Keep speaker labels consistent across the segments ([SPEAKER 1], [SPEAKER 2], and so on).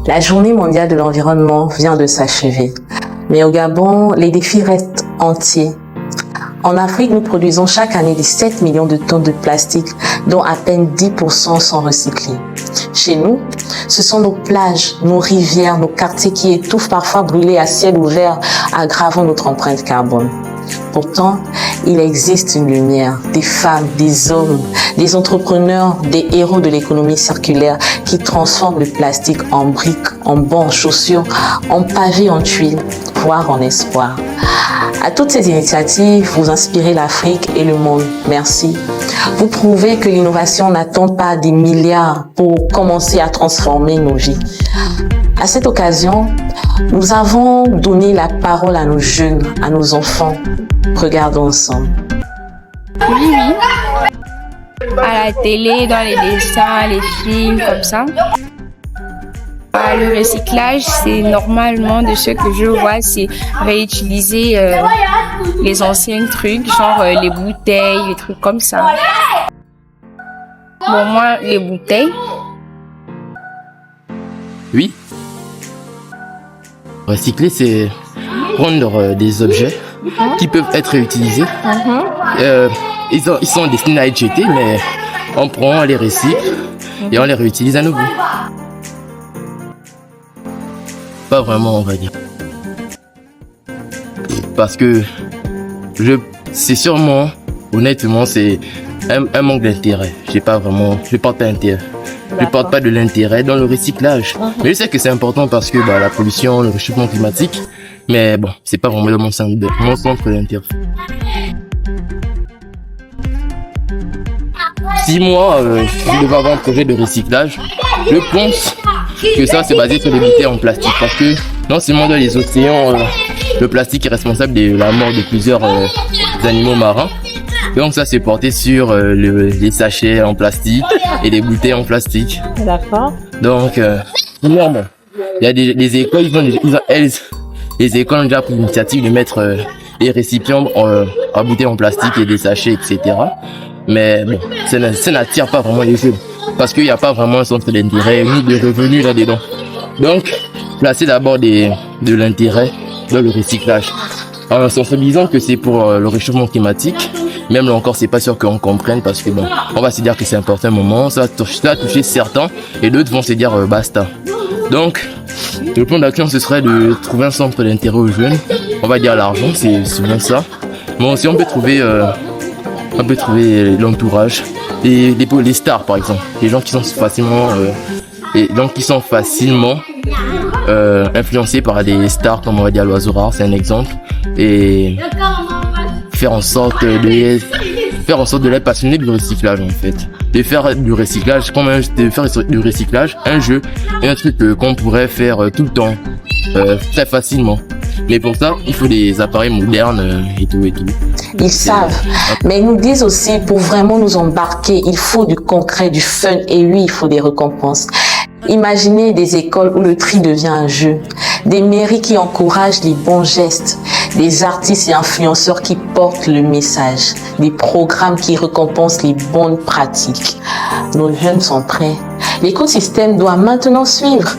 [SPEAKER 1] La journée mondiale de l'environnement vient de s'achever. Mais au Gabon, les défis restent entiers. En Afrique, nous produisons chaque année 17 millions de tonnes de plastique, dont à peine 10% sont recyclés. Chez nous, ce sont nos plages, nos rivières, nos quartiers qui étouffent, parfois brûlés à ciel ouvert, aggravant notre empreinte carbone. Pourtant, il existe une lumière, des femmes, des hommes, des entrepreneurs, des héros de l'économie circulaire qui transforment le plastique en briques, en bancs, en chaussures, en pavés, en tuiles, voire en espoir. À toutes ces initiatives, vous inspirez l'Afrique et le monde. Merci. Vous prouvez que l'innovation n'attend pas des milliards pour commencer à transformer nos vies. À cette occasion, nous avons donné la parole à nos jeunes, à nos enfants. Regardons ensemble.
[SPEAKER 2] Oui. À la télé, dans les dessins, les films, comme ça. Le recyclage, c'est normalement de ce que je vois, c'est réutiliser les anciens trucs, genre les bouteilles, les trucs comme ça. Pour moi, les bouteilles.
[SPEAKER 3] Oui. Recycler, c'est prendre des objets qui peuvent être réutilisés. Ils sont destinés à être jetés, mais on prend, on les recycle et on les réutilise à nouveau. Pas vraiment, on va dire. Parce que c'est sûrement, honnêtement, c'est un manque d'intérêt. Je porte pas d'intérêt. Je porte pas de l'intérêt dans le recyclage. Mais je sais que c'est important parce que la pollution, le réchauffement climatique, mais bon, c'est pas vraiment mon centre d'intérêt. Si moi, je devais avoir un projet de recyclage, je pense que ça c'est basé sur des bouteilles en plastique parce que non seulement dans les océans, le plastique est responsable de la mort de plusieurs animaux marins. Donc ça c'est porté sur les sachets en plastique et les bouteilles en plastique.
[SPEAKER 1] D'accord.
[SPEAKER 3] Donc normal. Il y a des écoles, les écoles ont déjà pris l'initiative de mettre des récipients en bouteilles en plastique et des sachets, etc. Mais bon, ça n'attire pas vraiment les jeunes parce qu'il n'y a pas vraiment un centre d'intérêt ni de revenus là-dedans. Donc, placer d'abord de l'intérêt dans le recyclage en sensibilisant que c'est pour le réchauffement climatique. Même là encore, c'est pas sûr qu'on comprenne parce que bon, on va se dire que c'est important un moment, ça va toucher certains et d'autres vont se dire basta. Donc, le plan d'action, ce serait de trouver un centre d'intérêt aux jeunes. On va dire l'argent, c'est souvent ça. Mais aussi, on peut trouver l'entourage, les stars par exemple, les gens qui sont facilement influencés par des stars comme on va dire l'oiseau rare, c'est un exemple, et faire en sorte de les passionner du recyclage en fait, de faire du recyclage un jeu et un truc qu'on pourrait faire tout le temps très facilement. Mais pour ça, il faut des appareils modernes et tout.
[SPEAKER 1] Ils savent, mais ils nous disent aussi, pour vraiment nous embarquer, il faut du concret, du fun, et oui, il faut des récompenses. Imaginez des écoles où le tri devient un jeu, des mairies qui encouragent les bons gestes, des artistes et influenceurs qui portent le message, des programmes qui récompensent les bonnes pratiques. Nos jeunes sont prêts. L'écosystème doit maintenant suivre.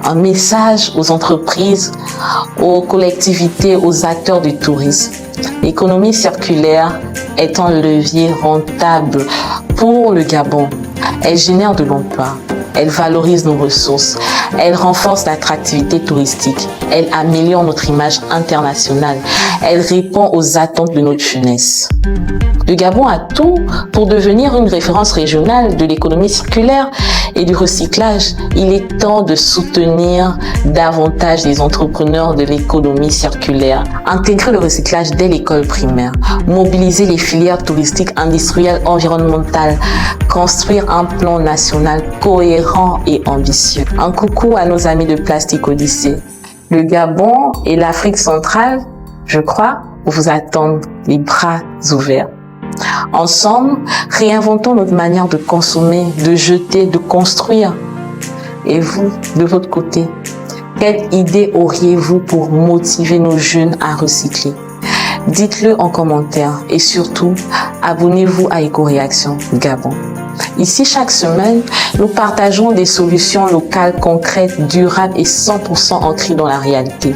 [SPEAKER 1] Un message aux entreprises, aux collectivités, aux acteurs du tourisme. L'économie circulaire est un levier rentable pour le Gabon. Elle génère de l'emploi, elle valorise nos ressources, elle renforce l'attractivité touristique, elle améliore notre image internationale, elle répond aux attentes de notre jeunesse. Le Gabon a tout pour devenir une référence régionale de l'économie circulaire et du recyclage. Il est temps de soutenir davantage les entrepreneurs de l'économie circulaire, intégrer le recyclage dès l'école primaire, mobiliser les filières touristiques, industrielles, environnementales, construire un plan national cohérent et ambitieux. Un coucou à nos amis de Plastic Odyssée. Le Gabon et l'Afrique centrale, je crois, vous attendent les bras ouverts. Ensemble, réinventons notre manière de consommer, de jeter, de construire. Et vous, de votre côté, quelle idée auriez-vous pour motiver nos jeunes à recycler? Dites-le en commentaire et surtout, abonnez-vous à Éco-Réaction Gabon. Ici, chaque semaine, nous partageons des solutions locales, concrètes, durables et 100% ancrées dans la réalité.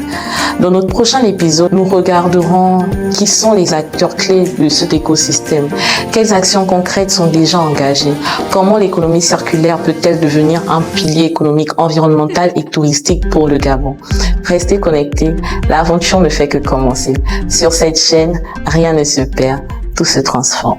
[SPEAKER 1] Dans notre prochain épisode, nous regarderons qui sont les acteurs clés de cet écosystème, quelles actions concrètes sont déjà engagées, comment l'économie circulaire peut-elle devenir un pilier économique, environnemental et touristique pour le Gabon. Restez connectés, l'aventure ne fait que commencer. Sur cette chaîne, rien ne se perd, tout se transforme.